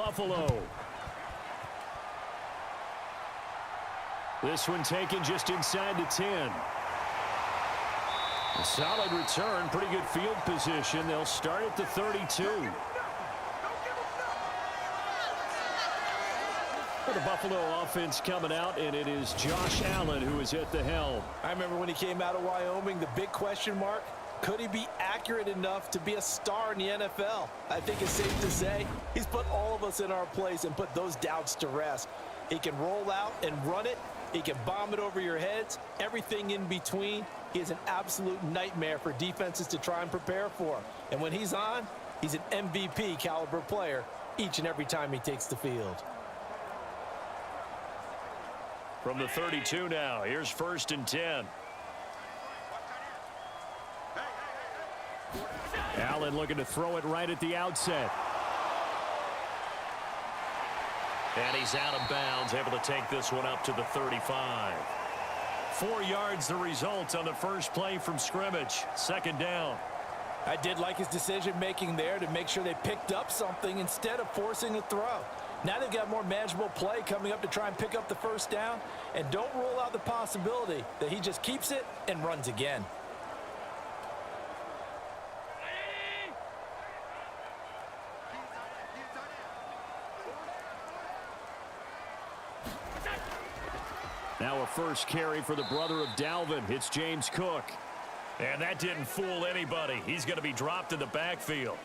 Buffalo. This one taken just inside the 10. A solid return, pretty good field position. They'll start at the 32. For the Buffalo offense coming out, and it is Josh Allen who is at the helm. I remember when he came out of Wyoming, the big question mark, could he be accurate enough to be a star in the NFL? I think it's safe to say he's put all of us in our place and put those doubts to rest. He can roll out and run it. He can bomb it over your heads. Everything in between. He is an absolute nightmare for defenses to try and prepare for. And when he's on, he's an MVP caliber player each and every time he takes the field. From the 32 now, here's 1st and 10. Allen looking to throw it right at the outset. And he's out of bounds, able to take this one up to the 35. 4 yards the result on the first play from scrimmage. 2nd down. I did like his decision-making there to make sure they picked up something instead of forcing a throw. Now they've got more manageable play coming up to try and pick up the 1st down. And don't rule out the possibility that he just keeps it and runs again. Now a first carry for the brother of Dalvin. It's James Cook. And that didn't fool anybody. He's going to be dropped in the backfield.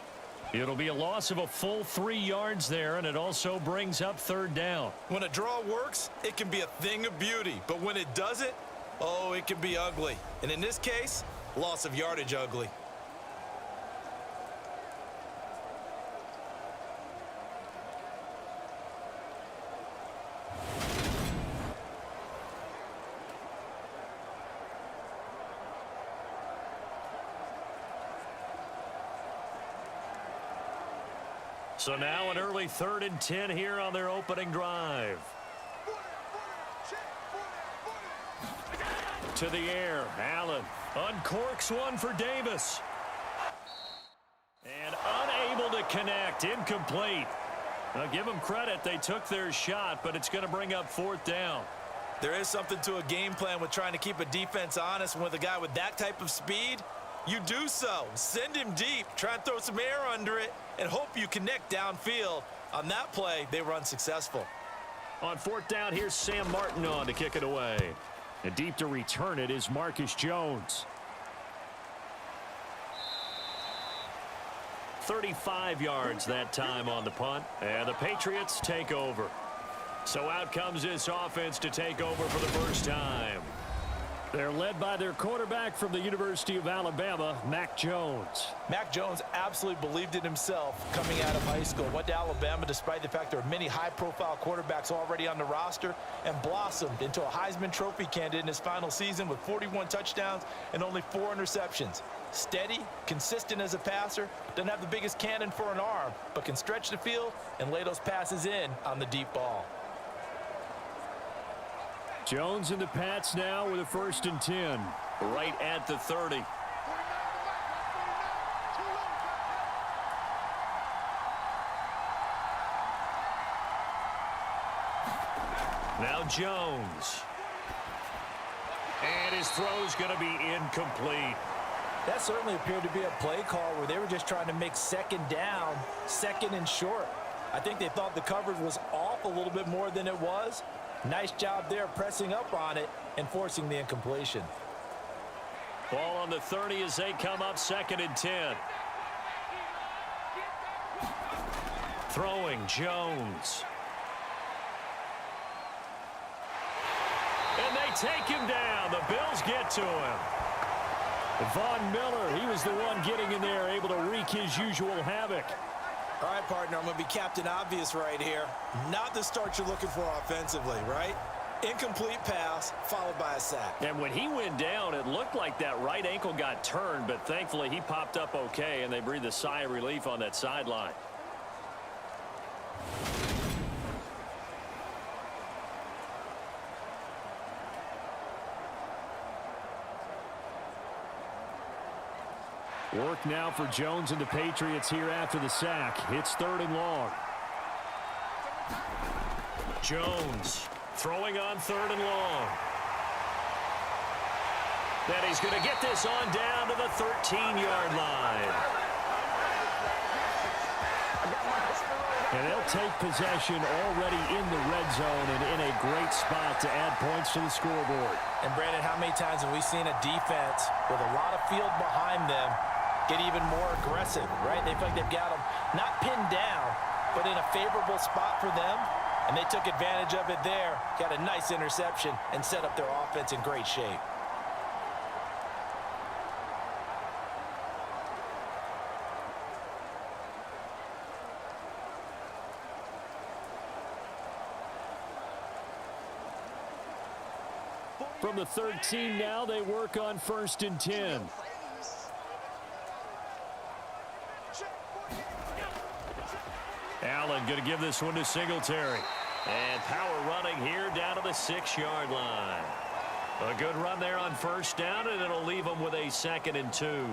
It'll be a loss of a full 3 yards there, and it also brings up 3rd down. When a draw works, it can be a thing of beauty. But when it doesn't, oh, it can be ugly. And in this case, loss of yardage ugly. So now an early 3rd and 10 here on their opening drive. To the air, Allen uncorks one for Davis. And unable to connect, incomplete. Now give them credit, they took their shot, but it's going to bring up 4th down. There is something to a game plan with trying to keep a defense honest. And with a guy with that type of speed, you do so. Send him deep, try and throw some air under it, and hope you connect downfield. On that play, they were unsuccessful. On 4th down, here's Sam Martin on to kick it away. And deep to return it is Marcus Jones. 35 yards that time on the punt, and the Patriots take over. So out comes this offense to take over for the first time. They're led by their quarterback from the University of Alabama, Mac Jones. Mac Jones absolutely believed in himself coming out of high school. Went to Alabama despite the fact there are many high-profile quarterbacks already on the roster, and blossomed into a Heisman Trophy candidate in his final season with 41 touchdowns and only 4 interceptions. Steady, consistent as a passer, doesn't have the biggest cannon for an arm, but can stretch the field and lay those passes in on the deep ball. Jones and the Pats now with a 1st and 10. Right at the 30. Now Jones. And his throw's going to be incomplete. That certainly appeared to be a play call where they were just trying to make 2nd down, 2nd and short. I think they thought the coverage was off a little bit more than it was. Nice job there pressing up on it and forcing the incompletion. Ball on the 30 as they come up 2nd and 10. Throwing Jones. And they take him down. The Bills get to him. Von Miller, he was the one getting in there, able to wreak his usual havoc. All right, partner, I'm going to be Captain Obvious right here. Not the start you're looking for offensively, right? Incomplete pass followed by a sack. And when he went down, it looked like that right ankle got turned, but thankfully he popped up okay, and they breathed a sigh of relief on that sideline. Work now for Jones and the Patriots here after the sack. It's 3rd and long. Jones throwing on 3rd and long. Then he's going to get this on down to the 13-yard line. And they'll take possession already in the red zone and in a great spot to add points to the scoreboard. And, Brandon, how many times have we seen a defense with a lot of field behind them get even more aggressive, right? They feel like they've got them not pinned down, but in a favorable spot for them, and they took advantage of it there, got a nice interception, and set up their offense in great shape. From the 13 now, they work on 1st and 10. Allen going to give this one to Singletary. And power running here down to the 6-yard line. A good run there on 1st down, and it'll leave them with a 2nd and 2.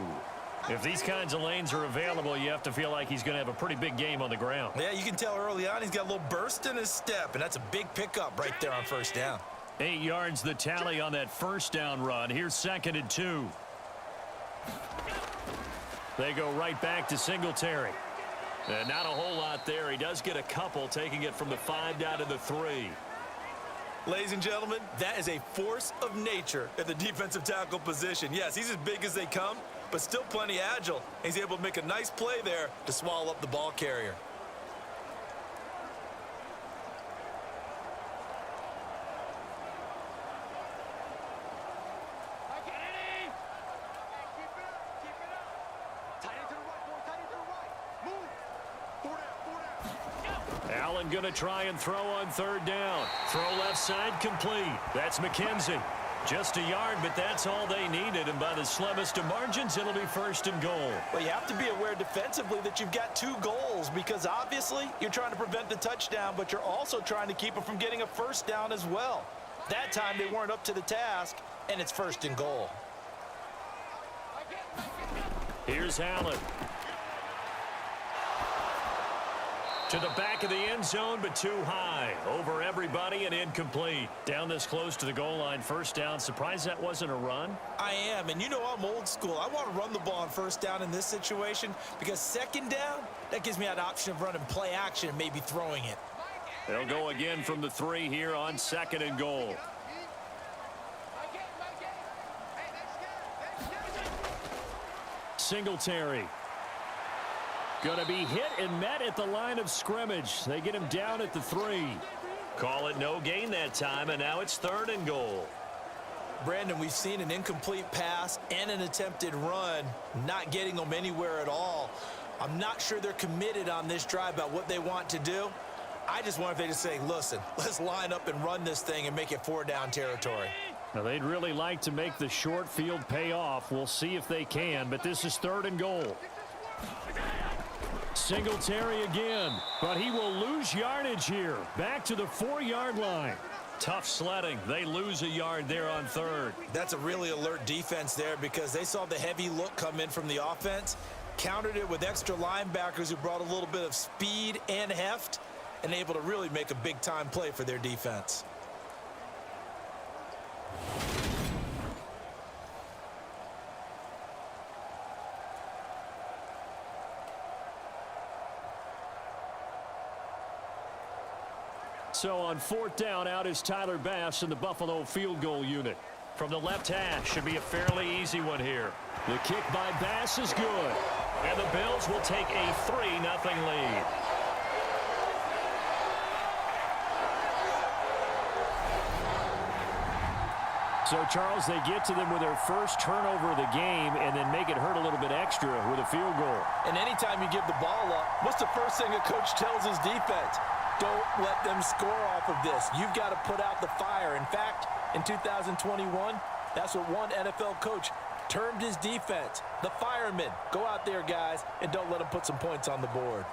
If these kinds of lanes are available, you have to feel like he's going to have a pretty big game on the ground. Yeah, you can tell early on he's got a little burst in his step, and that's a big pickup right there on 1st down. 8 yards the tally on that 1st down run. Here's 2nd and 2. They go right back to Singletary. And not a whole lot there. He does get a couple, taking it from the 5 down to the 3. Ladies and gentlemen, that is a force of nature at the defensive tackle position. Yes, he's as big as they come, but still plenty agile. He's able to make a nice play there to swallow up the ball carrier. Allen going to try and throw on 3rd down. Throw left side complete. That's McKenzie. Just a yard, but that's all they needed. And by the slimmest of margins, it'll be 1st and goal. Well, you have to be aware defensively that you've got 2 goals because obviously you're trying to prevent the touchdown, but you're also trying to keep them from getting a 1st down as well. That time they weren't up to the task, and it's 1st and goal. Here's Allen. To the back of the end zone, but too high. Over everybody and incomplete. Down this close to the goal line, 1st down. Surprised that wasn't a run? I am, and you know I'm old school. I want to run the ball on 1st down in this situation because 2nd down, that gives me an option of running play action and maybe throwing it. They'll go again from the 3 here on 2nd and goal. Singletary. Going to be hit and met at the line of scrimmage. They get him down at the 3. Call it no gain that time, and now it's 3rd and goal. Brandon, we've seen an incomplete pass and an attempted run, not getting them anywhere at all. I'm not sure they're committed on this drive about what they want to do. I just wonder if they just say, listen, let's line up and run this thing and make it 4-down territory. Now, they'd really like to make the short field pay off. We'll see if they can, but this is 3rd and goal. Singletary again, but he will lose yardage here. Back to the 4-yard line. Tough sledding. They lose a yard there on 3rd. That's a really alert defense there because they saw the heavy look come in from the offense, countered it with extra linebackers who brought a little bit of speed and heft, and able to really make a big-time play for their defense. So on 4th down, out is Tyler Bass in the Buffalo field goal unit. From the left hash, should be a fairly easy one here. The kick by Bass is good. And the Bills will take a 3-0 lead. So, Charles, they get to them with their first turnover of the game and then make it hurt a little bit extra with a field goal. And anytime you give the ball up, what's the first thing a coach tells his defense? Don't let them score off of this. You've got to put out the fire. In fact, in 2021, that's what one NFL coach termed his defense. The firemen. Go out there, guys, and don't let them put some points on the board.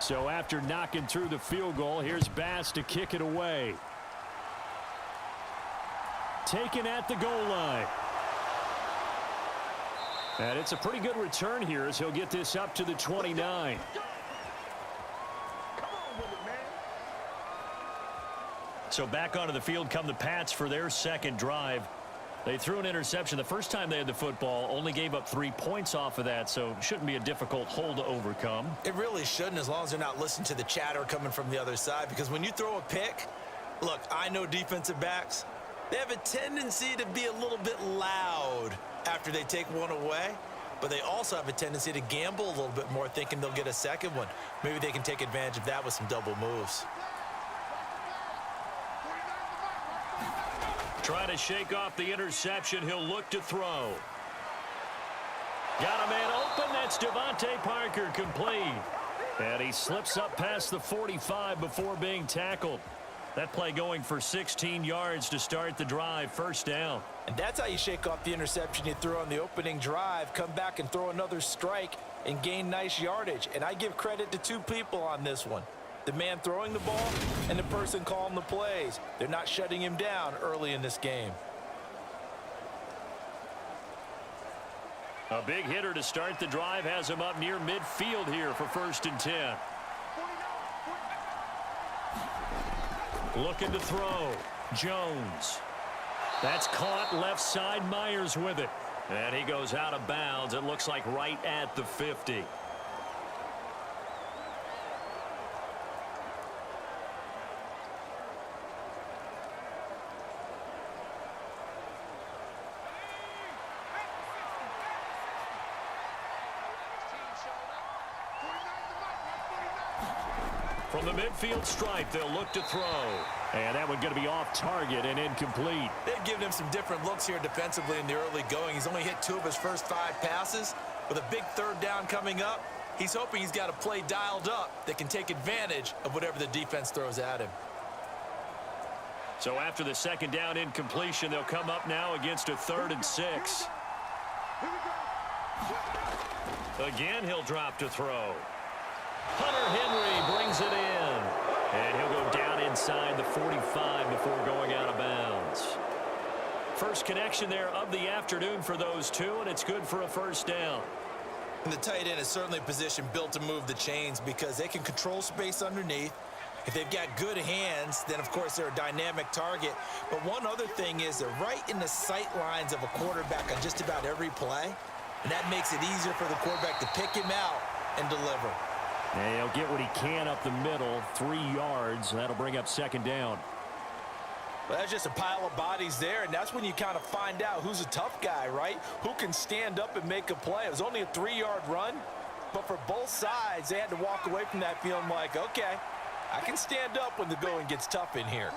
So after knocking through the field goal, here's Bass to kick it away. Taken at the goal line. And it's a pretty good return here as he'll get this up to the 29. So back onto the field come the Pats for their second drive. They threw an interception the first time they had the football, only gave up 3 points off of that, so it shouldn't be a difficult hole to overcome. It really shouldn't, as long as they're not listening to the chatter coming from the other side, because when you throw a pick, look, I know defensive backs, they have a tendency to be a little bit loud after they take one away, but they also have a tendency to gamble a little bit more, thinking they'll get a second one. Maybe they can take advantage of that with some double moves. Trying to shake off the interception. He'll look to throw. Got a man open. That's Devontae Parker, complete. And he slips up past the 45 before being tackled. That play going for 16 yards to start the drive. First down. And that's how you shake off the interception you threw on the opening drive. Come back and throw another strike and gain nice yardage. And I give credit to two people on this one. The man throwing the ball and the person calling the plays. They're not shutting him down early in this game. A big hitter to start the drive has him up near midfield here for 1st and 10. Looking to throw. Jones. That's caught left side. Myers with it. And he goes out of bounds. It looks like right at the 50. From the midfield stripe, they'll look to throw. And that one going to be off target and incomplete. They've given him some different looks here defensively in the early going. He's only hit 2 of his first 5 passes. With a big 3rd down coming up, he's hoping he's got a play dialed up that can take advantage of whatever the defense throws at him. So after the 2nd down incompletion, they'll come up now against a 3rd and 6. Again, he'll drop to throw. Hunter Henry brings it in. And he'll go down inside the 45 before going out of bounds. First connection there of the afternoon for those two, and it's good for a 1st down. And the tight end is certainly a position built to move the chains because they can control space underneath. If they've got good hands, then of course they're a dynamic target. But one other thing is they're right in the sight lines of a quarterback on just about every play. And that makes it easier for the quarterback to pick him out and deliver. And he'll get what he can up the middle, 3 yards. That'll bring up 2nd down. Well, that's just a pile of bodies there, and that's when you kind of find out who's a tough guy, right? Who can stand up and make a play. It was only a 3-yard run, but for both sides, they had to walk away from that feeling like, okay, I can stand up when the going gets tough in here.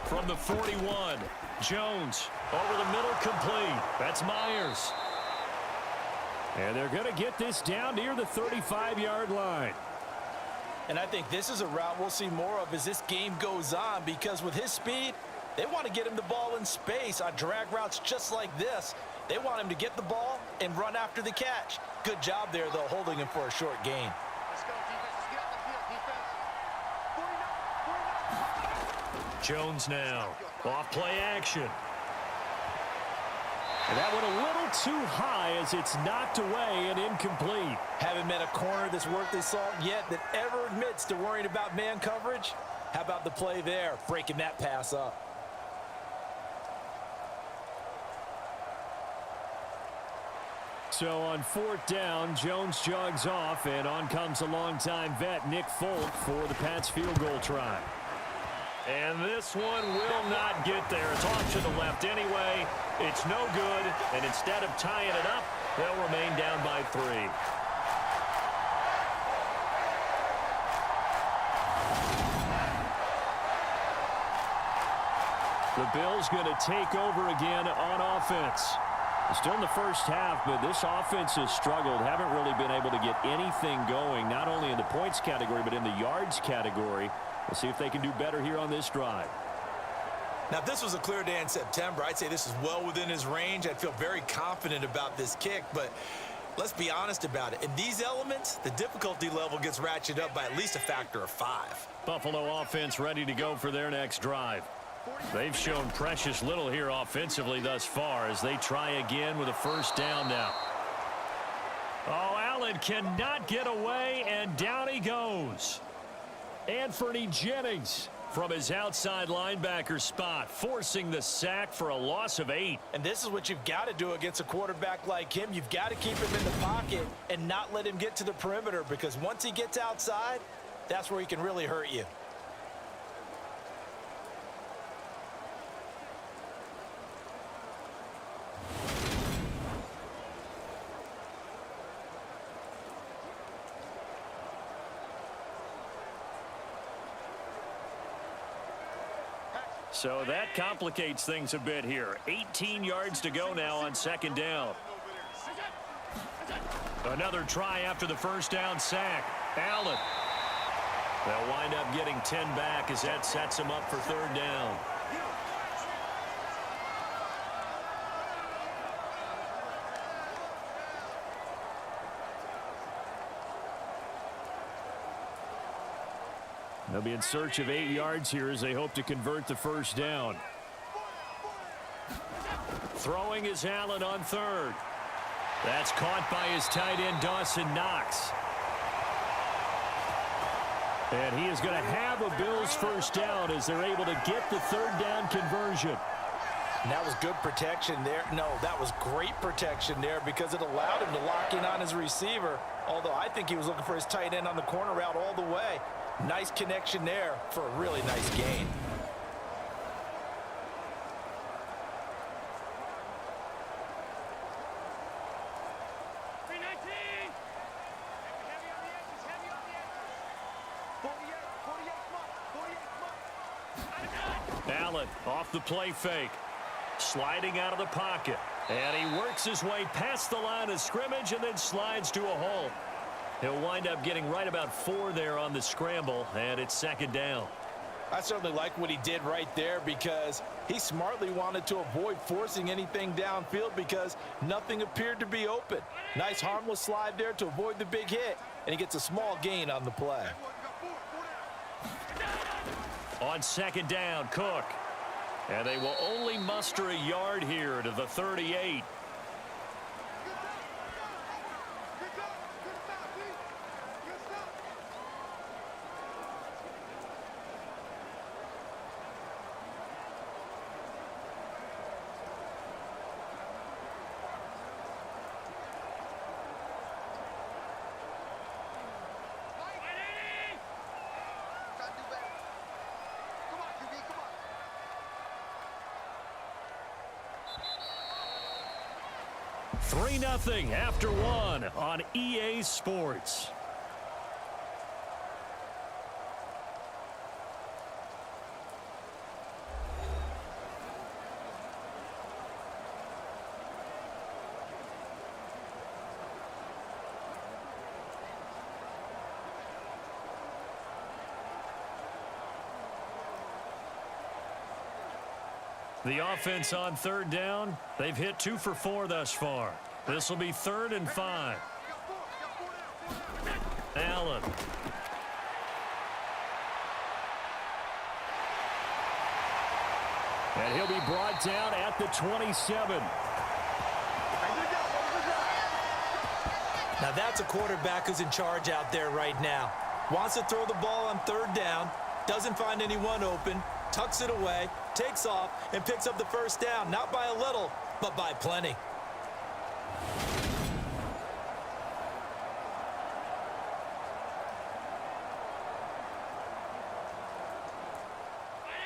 From the 41, Jones over the middle, complete. That's Myers. And they're going to get this down near the 35-yard line. And I think this is a route we'll see more of as this game goes on, because with his speed, they want to get him the ball in space on drag routes just like this. They want him to get the ball and run after the catch. Good job there, though, holding him for a short gain. Let's go, defense. Get out the field, defense. Jones now. Off play action. And that one a little too high as it's knocked away and incomplete. Haven't met a corner that's worth his salt yet that ever admits to worrying about man coverage. How about the play there, breaking that pass up? So on 4th down, Jones jogs off, and on comes a longtime vet, Nick Folk, for the Pats field goal try. And this one will not get there. It's off to the left anyway. It's no good, and instead of tying it up, they'll remain down by 3. The Bills going to take over again on offense. Still in the first half, but this offense has struggled. Haven't really been able to get anything going, not only in the points category, but in the yards category. We'll see if they can do better here on this drive. Now, if this was a clear day in September, I'd say this is well within his range. I'd feel very confident about this kick, but let's be honest about it. In these elements, the difficulty level gets ratcheted up by at least a factor of 5. Buffalo offense ready to go for their next drive. They've shown precious little here offensively thus far as they try again with a 1st down now. Oh, Allen cannot get away, and down he goes. Anthony Jennings from his outside linebacker spot, forcing the sack for a loss of 8. And this is what you've got to do against a quarterback like him. You've got to keep him in the pocket and not let him get to the perimeter, because once he gets outside, that's where he can really hurt you. So that complicates things a bit here. 18 yards to go now on second down. Another try after the first down sack. Allen. They'll wind up getting 10 back as that sets him up for third down. They'll be in search of 8 yards here as they hope to convert the first down. Throwing is Allen on third. That's caught by his tight end, Dawson Knox. And he is going to have a Bills first down as they're able to get the third down conversion. And that was good protection there. No, that was great protection there because it allowed him to lock in on his receiver, although I think he was looking for his tight end on the corner route all the way. Nice connection there for a really nice gain. Allen off the play fake. Sliding out of the pocket. And he works his way past the line of scrimmage and then slides to a hole. He'll wind up getting right about 4 there on the scramble, and it's second down. I certainly like what he did right there because he smartly wanted to avoid forcing anything downfield because nothing appeared to be open. Nice harmless slide there to avoid the big hit, and he gets a small gain on the play. On second down, Cook. And they will only muster a yard here to the 38. Three 3-0 after one on EA Sports. The offense on third down, they've hit 2 for 4 thus far. This will be 3rd and 5. Allen. And he'll be brought down at the 27. Now that's a quarterback who's in charge out there right now. Wants to throw the ball on third down, doesn't find anyone open, tucks it away, takes off, and picks up the first down. Not by a little, but by plenty.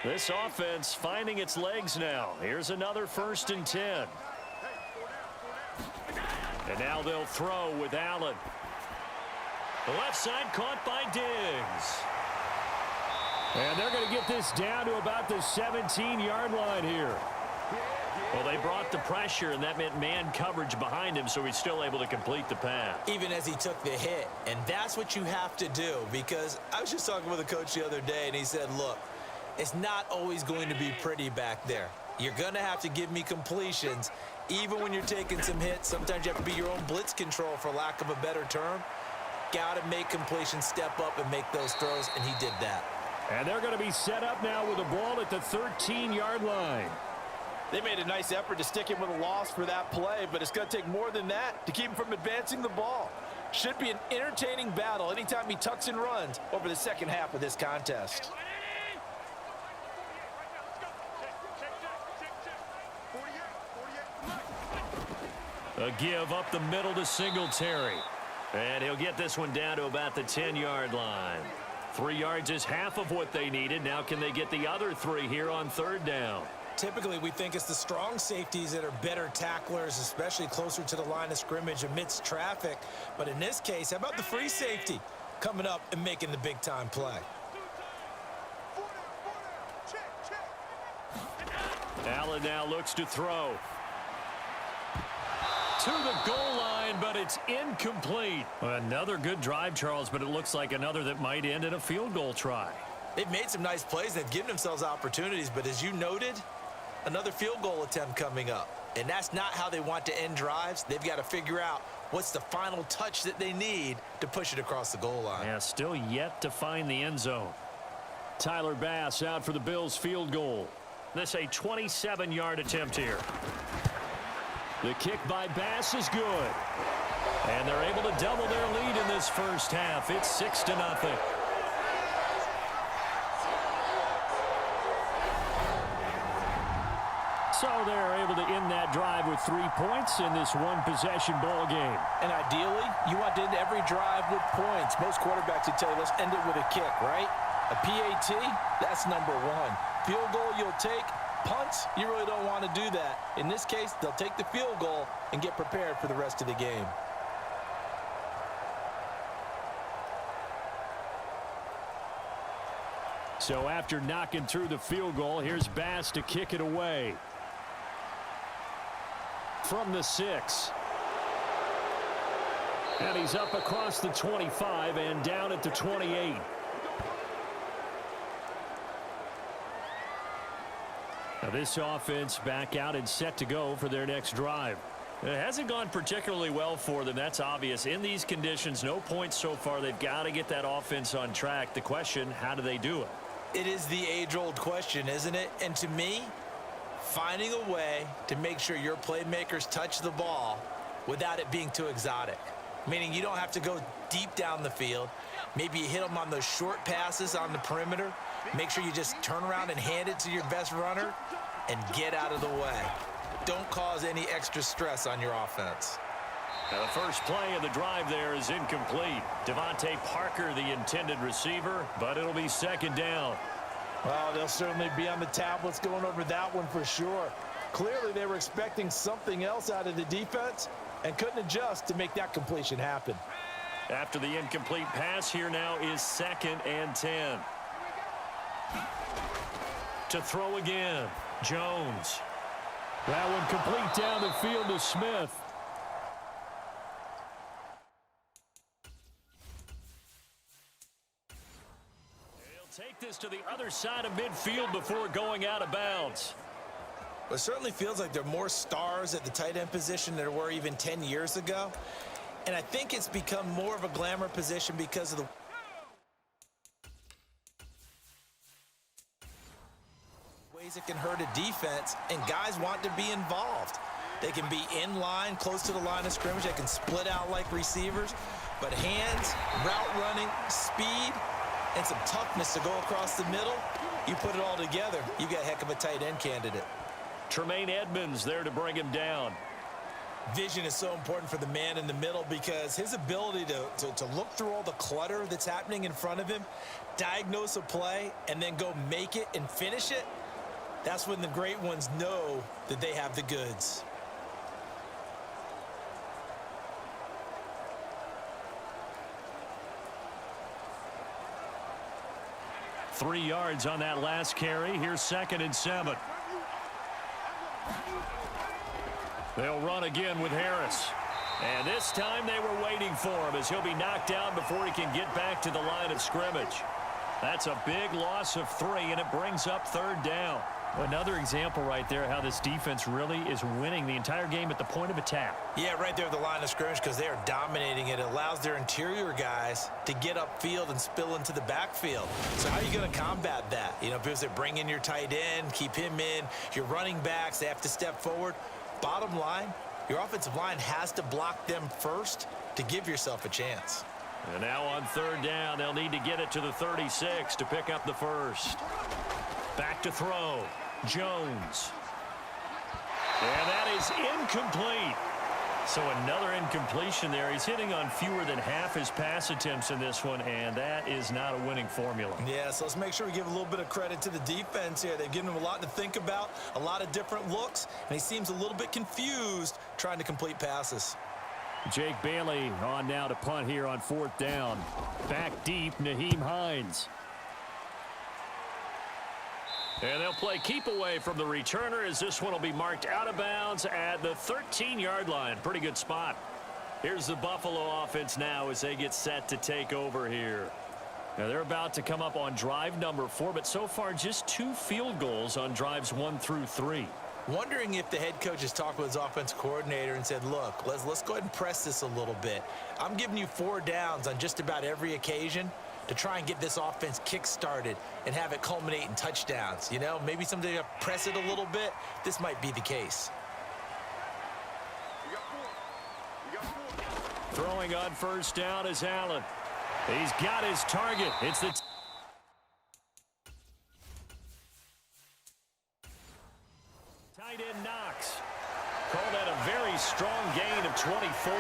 This offense finding its legs now. Here's another 1st and 10. And now they'll throw with Allen. The left side caught by Diggs. And they're going to get this down to about the 17-yard line here. Well, they brought the pressure, and that meant man coverage behind him, so he's still able to complete the pass. Even as he took the hit. And that's what you have to do, because I was just talking with a coach the other day, and he said, look, it's not always going to be pretty back there. You're going to have to give me completions. Even when you're taking some hits, sometimes you have to be your own blitz control, for lack of a better term. Got to make completions, step up, and make those throws, and he did that. And they're going to be set up now with the ball at the 13-yard line. They made a nice effort to stick him with a loss for that play, but it's going to take more than that to keep him from advancing the ball. Should be an entertaining battle anytime he tucks and runs over the second half of this contest. A give up the middle to Singletary. And he'll get this one down to about the 10-yard line. 3 yards is half of what they needed. Now can they get the other 3 here on third down? Typically, we think it's the strong safeties that are better tacklers, especially closer to the line of scrimmage amidst traffic. But in this case, how about the free safety coming up and making the big-time play? Allen now looks to throw. To the goal line, but it's incomplete. Another good drive, Charles, but it looks like another that might end in a field goal try. They've made some nice plays. They've given themselves opportunities, but as you noted, another field goal attempt coming up. And that's not how they want to end drives. They've got to figure out what's the final touch that they need to push it across the goal line. Yeah, still yet to find the end zone. Tyler Bass out for the Bills field goal. This a 27-yard attempt here. The kick by Bass is good. And they're able to double their lead in this first half. It's 6-0. So they're able to end that drive with 3 points in this one-possession ball game. And ideally, you want to end every drive with points. Most quarterbacks would tell you, let's end it with a kick, right? A PAT, that's number 1. Field goal you'll take. Punts, you really don't want to do that. In this case, they'll take the field goal and get prepared for the rest of the game. So after knocking through the field goal, here's Bass to kick it away. From the 6. And he's up across the 25 and down at the 28. Now this offense back out and set to go for their next drive. It hasn't gone particularly well for them. That's obvious. In these conditions, no points so far. They've got to get that offense on track. The question, how do they do it? It is the age-old question, isn't it? And to me, finding a way to make sure your playmakers touch the ball without it being too exotic. Meaning you don't have to go deep down the field. Maybe you hit them on those short passes on the perimeter. Make sure you just turn around and hand it to your best runner and get out of the way. Don't cause any extra stress on your offense. Now the first play of the drive there is incomplete. Devontae Parker, the intended receiver, but it'll be second down. Well, they'll certainly be on the tablets going over that one for sure. Clearly, they were expecting something else out of the defense and couldn't adjust to make that completion happen. After the incomplete pass, here now is 2nd and 10. To throw again, Jones. That one complete down the field to Smith. He'll take this to the other side of midfield before going out of bounds. It certainly feels like there are more stars at the tight end position than there were even 10 years ago. And I think it's become more of a glamour position because of the ways it can hurt a defense, and guys want to be involved. They can be in line, close to the line of scrimmage. They can split out like receivers. But hands, route running, speed, and some toughness to go across the middle, you put it all together, you got a heck of a tight end candidate. Tremaine Edmonds there to bring him down. Vision is so important for the man in the middle because his ability to look through all the clutter that's happening in front of him, diagnose a play, and then go make it and finish it, that's when the great ones know that they have the goods. Three yards on that last carry. Here's 2nd and 7. They'll run again with Harris. And this time they were waiting for him as he'll be knocked down before he can get back to the line of scrimmage. That's a big loss of 3, and it brings up 3rd down. Another example right there how this defense really is winning the entire game at the point of attack. Yeah, right there at the line of scrimmage because they are dominating it. It allows their interior guys to get upfield and spill into the backfield. So how are you going to combat that? You know, because they bring in your tight end, keep him in. Your running backs, they have to step forward. Bottom line, your offensive line has to block them first to give yourself a chance. And now on third down, they'll need to get it to the 36 to pick up the first. Back to throw. Jones. And that is incomplete. So another incompletion there. He's hitting on fewer than half his pass attempts in this one, and that is not a winning formula. Yeah, so let's make sure we give a little bit of credit to the defense here. They've given him a lot to think about, a lot of different looks, and he seems a little bit confused trying to complete passes. Jake Bailey on now to punt here on fourth down. Back deep, Nyheim Hines. And they'll play keep away from the returner as this one will be marked out of bounds at the 13-yard line. Pretty good spot. Here's the Buffalo offense now as they get set to take over here. Now they're about to come up on drive number 4, but so far just 2 field goals on drives 1 through 3. Wondering if the head coach has talked with his offense coordinator and said, look, let's go ahead and press this a little bit. I'm giving you 4 downs on just about every occasion to try and get this offense kick-started and have it culminate in touchdowns. You know, maybe someday to press it a little bit. This might be the case. Throwing on first down is Allen. He's got his target. It's the tight end Knox. Call that a very strong gain of 24.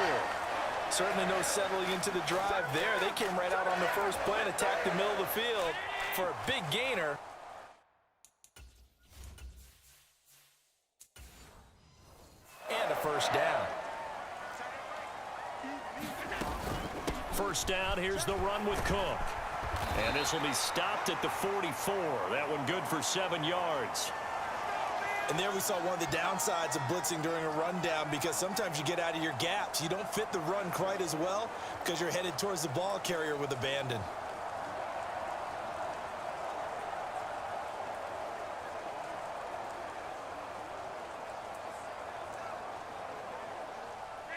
Certainly no settling into the drive there. They came right out on the first play and attacked the middle of the field for a big gainer. And a first down. First down, here's the run with Cook. And this will be stopped at the 44. That one good for 7 yards. And there we saw one of the downsides of blitzing during a rundown, because sometimes you get out of your gaps. You don't fit the run quite as well because you're headed towards the ball carrier with abandon.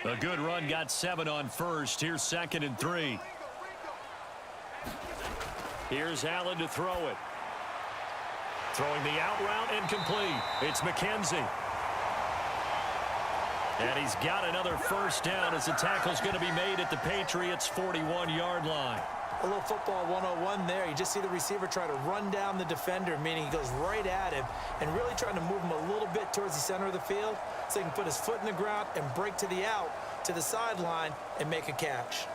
A good run got 7 on first. Here's 2nd and 3. Here's Allen to throw it. Throwing the out route incomplete. It's McKenzie. And he's got another first down as the tackle's going to be made at the Patriots' 41-yard line. A little football 101 there. You just see the receiver try to run down the defender, meaning he goes right at him and really trying to move him a little bit towards the center of the field so he can put his foot in the ground and break to the out, to the sideline, and make a catch.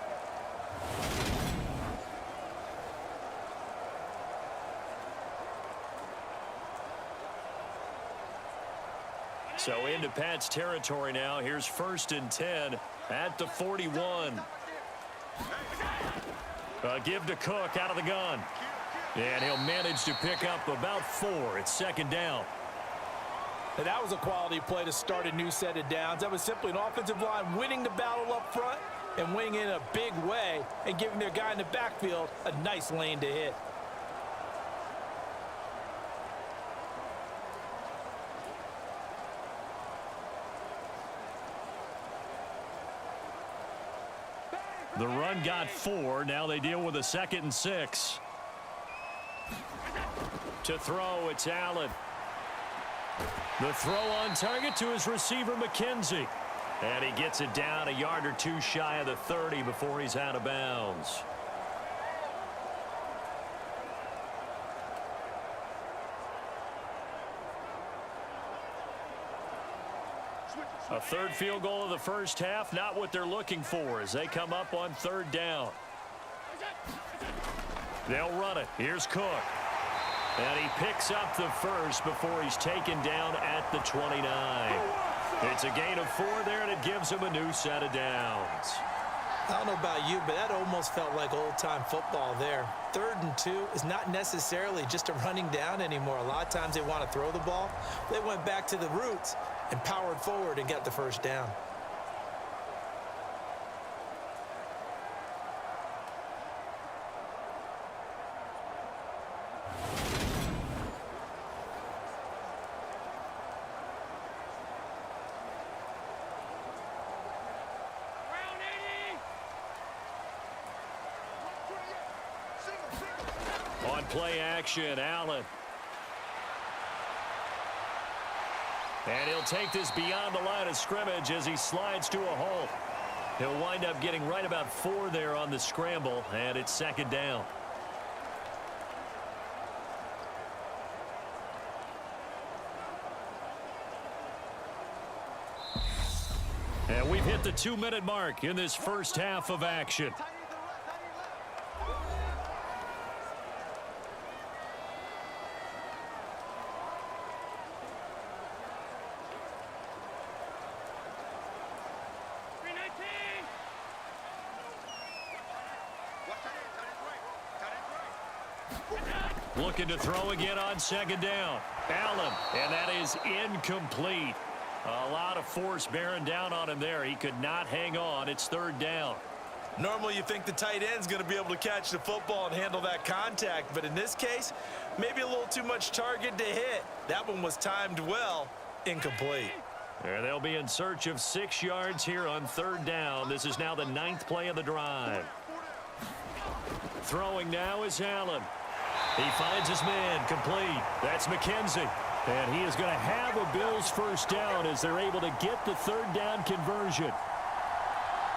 So into Pat's territory now. Here's 1st and 10 at the 41. Give to Cook out of the gun. And he'll manage to pick up about 4. It's 2nd down. And that was a quality play to start a new set of downs. That was simply an offensive line winning the battle up front and winning in a big way and giving their guy in the backfield a nice lane to hit. The run got 4. Now they deal with a 2nd and 6. To throw, it's Allen. The throw on target to his receiver, McKenzie. And he gets it down a yard or 2 shy of the 30 before he's out of bounds. A 3rd field goal of the first half, not what they're looking for as they come up on 3rd down. They'll run it. Here's Cook. And he picks up the first before he's taken down at the 29. It's a gain of 4 there, and it gives him a new set of downs. I don't know about you, but that almost felt like old-time football there. 3rd and 2 is not necessarily just a running down anymore. A lot of times they want to throw the ball. They went back to the roots and powered forward and got the first down. On play action, Allen. And he'll take this beyond the line of scrimmage as he slides to a halt. He'll wind up getting right about 4 there on the scramble, and it's second down. And we've hit the 2-minute mark in this first half of action. Looking to throw again on second down. Allen, and that is incomplete. A lot of force bearing down on him there. He could not hang on. It's third down. Normally you think the tight end's going to be able to catch the football and handle that contact, but in this case, maybe a little too much target to hit. That one was timed well, incomplete. And they'll be in search of 6 yards here on third down. This is now the 9th play of the drive. Throwing now is Allen. He finds his man, complete. That's McKenzie. And he is going to have a Bills first down as they're able to get the third down conversion.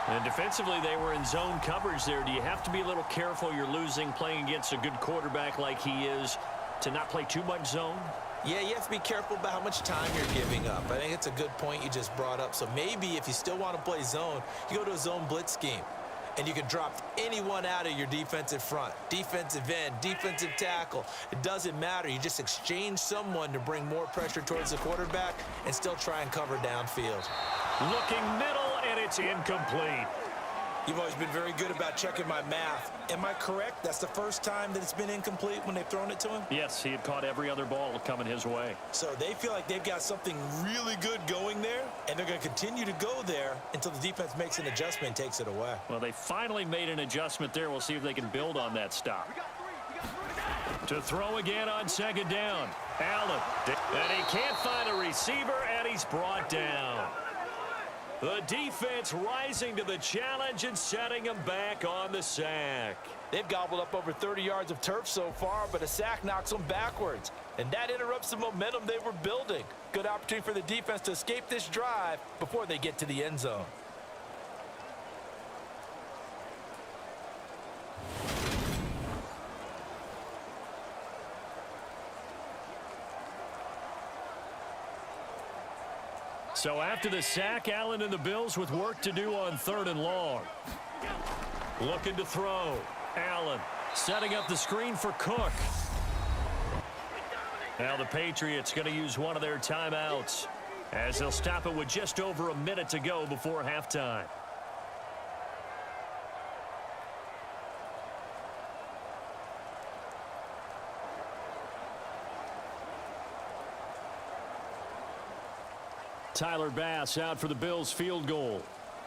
And defensively, they were in zone coverage there. Do you have to be a little careful you're losing playing against a good quarterback like he is to not play too much zone? Yeah, you have to be careful about how much time you're giving up. I think it's a good point you just brought up. So maybe if you still want to play zone, you go to a zone blitz scheme. And you can drop anyone out of your defensive front. Defensive end, defensive tackle. It doesn't matter. You just exchange someone to bring more pressure towards the quarterback and still try and cover downfield. Looking middle, and it's incomplete. You've always been very good about checking my math. Am I correct? That's the first time that it's been incomplete when they've thrown it to him? Yes, he had caught every other ball coming his way. So they feel like they've got something really good going there, and they're going to continue to go there until the defense makes an adjustment and takes it away. Well, they finally made an adjustment there. We'll see if they can build on that stop. To throw again on second down. Allen. And he can't find a receiver, and he's brought down. The defense rising to the challenge and setting him back on the sack. They've gobbled up over 30 yards of turf so far, but a sack knocks them backwards. And that interrupts the momentum they were building. Good opportunity for the defense to escape this drive before they get to the end zone. So after the sack, Allen and the Bills with work to do on third and long. Looking to throw. Allen setting up the screen for Cook. Now the Patriots going to use one of their timeouts as they'll stop it with just over a minute to go before halftime. Tyler Bass out for the Bills field goal.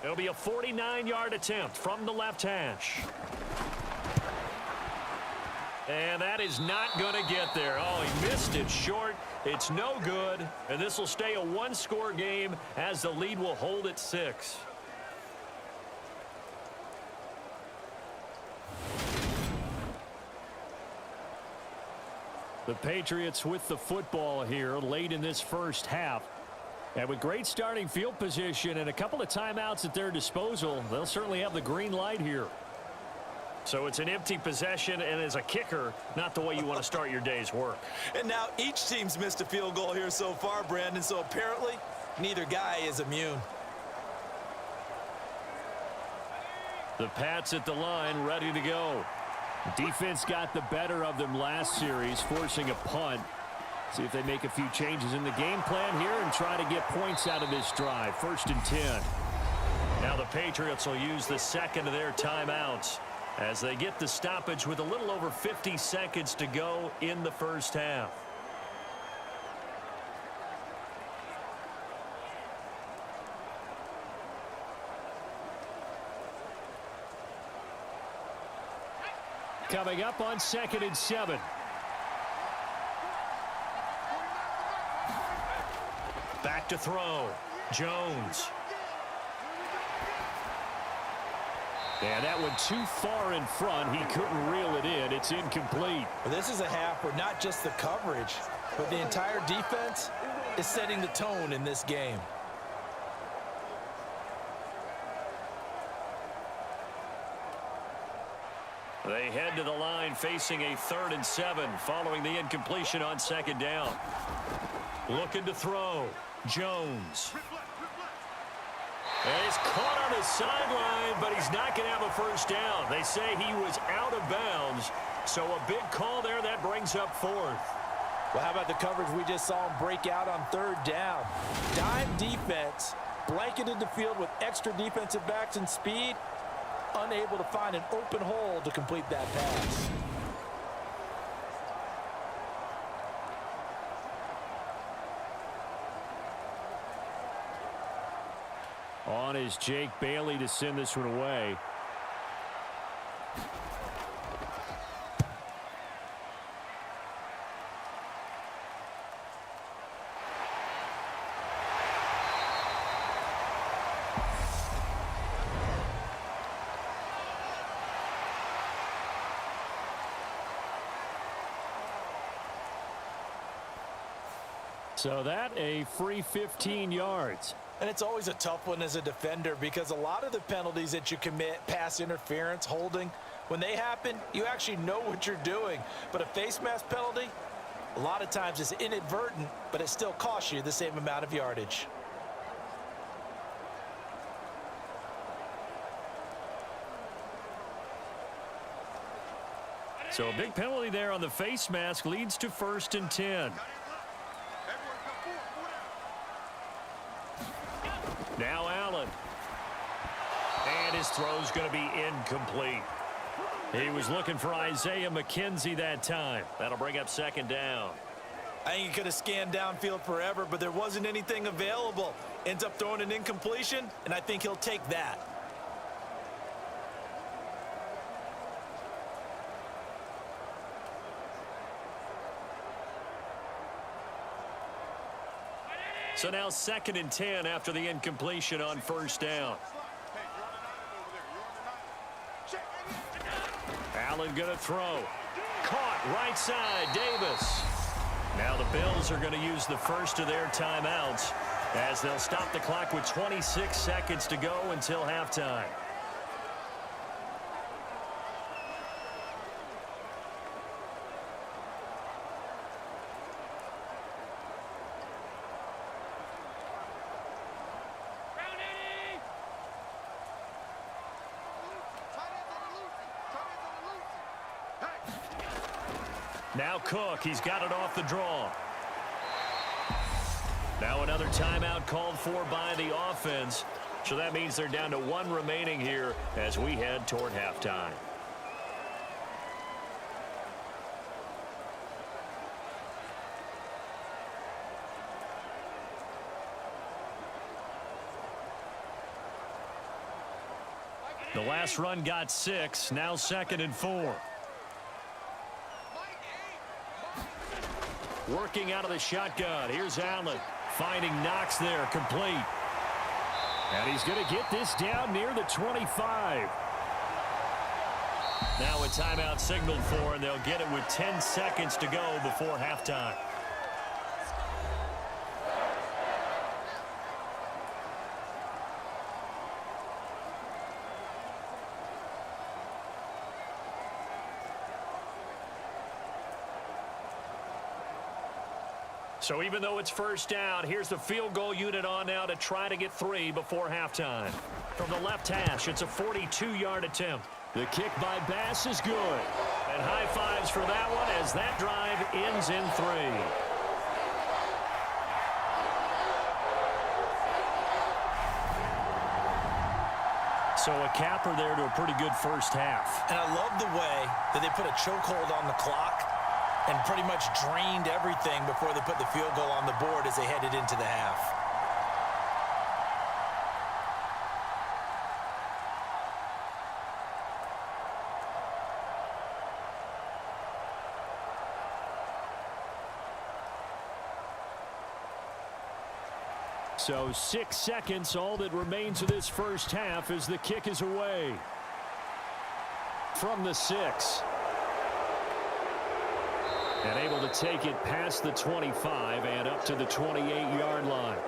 It'll be a 49-yard attempt from the left hash. And that is not going to get there. Oh, he missed it short. It's no good. And this will stay a one-score game as the lead will hold at 6. The Patriots with the football here late in this first half. And with great starting field position and a couple of timeouts at their disposal, they'll certainly have the green light here. So it's an empty possession, and as a kicker, not the way you want to start your day's work. And now each team's missed a field goal here so far, Brandon, so apparently neither guy is immune. The Pats at the line, ready to go. Defense got the better of them last series, forcing a punt. See if they make a few changes in the game plan here and try to get points out of this drive. 1st and 10. Now the Patriots will use the second of their timeouts as they get the stoppage with a little over 50 seconds to go in the first half. Coming up on 2nd and 7. Back to throw. Jones. And that one too far in front. He couldn't reel it in. It's incomplete. Well, this is a half where not just the coverage, but the entire defense is setting the tone in this game. They head to the line facing a 3rd and 7 following the incompletion on 2nd down. Looking to throw. Jones. And he's caught on the sideline, but he's not going to have a 1st down. They say he was out of bounds, so a big call there. That brings up 4th. Well, how about the coverage we just saw him break out on 3rd down? Dime defense, blanketed the field with extra defensive backs and speed, unable to find an open hole to complete that pass. On is Jake Bailey to send this one away. So that a free 15 yards. And it's always a tough one as a defender because a lot of the penalties that you commit, pass interference, holding, when they happen, you actually know what you're doing. But a face mask penalty, a lot of times it's inadvertent, but it still costs you the same amount of yardage. So a big penalty there on the face mask leads to 1st and 10. Now Allen. And his throw's going to be incomplete. He was looking for Isaiah McKenzie that time. That'll bring up 2nd down. I think he could have scanned downfield forever, but there wasn't anything available. Ends up throwing an incompletion, and I think he'll take that. So now 2nd and 10 after the incompletion on 1st down. Allen going to throw. Caught right side, Davis. Now the Bills are going to use the first of their timeouts as they'll stop the clock with 26 seconds to go until halftime. Now Cook, he's got it off the draw. Now another timeout called for by the offense. So that means they're down to 1 remaining here as we head toward halftime. The last run got 6, now 2nd and 4. Working out of the shotgun. Here's Allen. Finding Knox there, complete. And he's going to get this down near the 25. Now a timeout signaled for, and they'll get it with 10 seconds to go before halftime. So even though it's 1st down, here's the field goal unit on now to try to get 3 before halftime. From the left hash, it's a 42-yard attempt. The kick by Bass is good. And high fives for that one as that drive ends in 3. So a capper there to a pretty good first half. And I love the way that they put a chokehold on the clock and pretty much drained everything before they put the field goal on the board as they headed into the half. So 6 seconds, all that remains of this first half as the kick is away. From the 6. And able to take it past the 25 and up to the 28-yard line.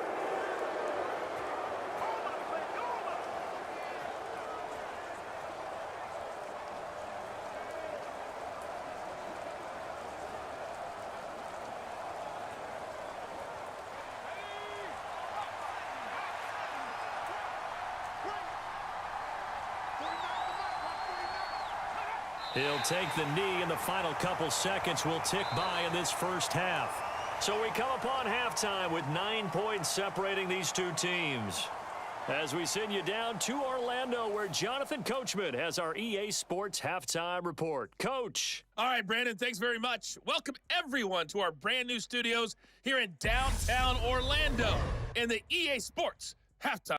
He'll take the knee, and the final couple seconds will tick by in this first half. So we come upon halftime with 9 points separating these two teams. As we send you down to Orlando, where Jonathan Coachman has our EA Sports Halftime Report. Coach. All right, Brandon, thanks very much. Welcome, everyone, to our brand-new studios here in downtown Orlando in the EA Sports Halftime.